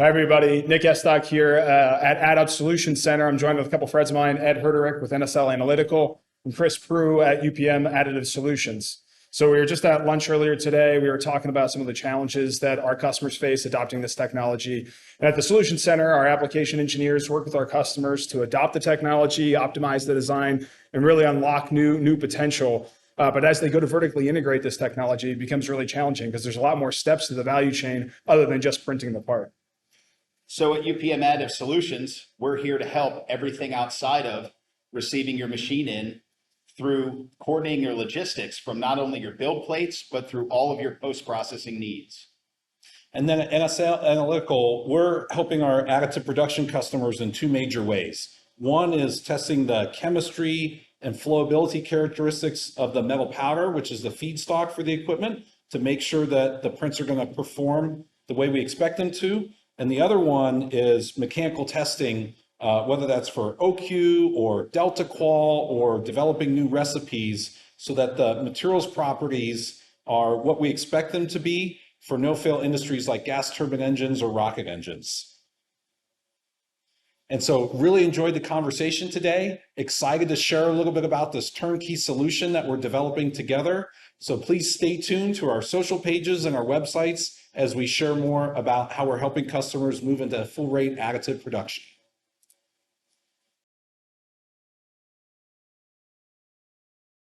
Hi, everybody. Nick Estock here at AddUP Solutions Center. I'm joined with a couple of friends of mine, Ed Herderick with NSL Analytical and Prue at UPM Additive Solutions. So we were just at lunch earlier today. We were talking about some of the challenges that our customers face adopting this technology. And at the Solutions Center, our application engineers work with our customers to adopt the technology, optimize the design, and really unlock new potential. But as they go to vertically integrate this technology, it becomes really challenging because there's a lot more steps to the value chain other than just printing the part. So at UPM Additive Solutions, we're here to help everything outside of receiving your machine in through coordinating your logistics from not only your build plates, but through all of your post-processing needs. And then at NSL Analytical, we're helping our additive production customers in two major ways. One is testing the chemistry and flowability characteristics of the metal powder, which is the feedstock for the equipment, to make sure that the prints are going to perform the way we expect them to. And the other one is mechanical testing, whether that's for OQ or Delta Qual or developing new recipes so that the materials properties are what we expect them to be for no-fail industries like gas turbine engines or rocket engines. And so really enjoyed the conversation today. Excited to share a little bit about this turnkey solution that we're developing together. So please stay tuned to our social pages and our websites as we share more about how we're helping customers move into full rate additive production.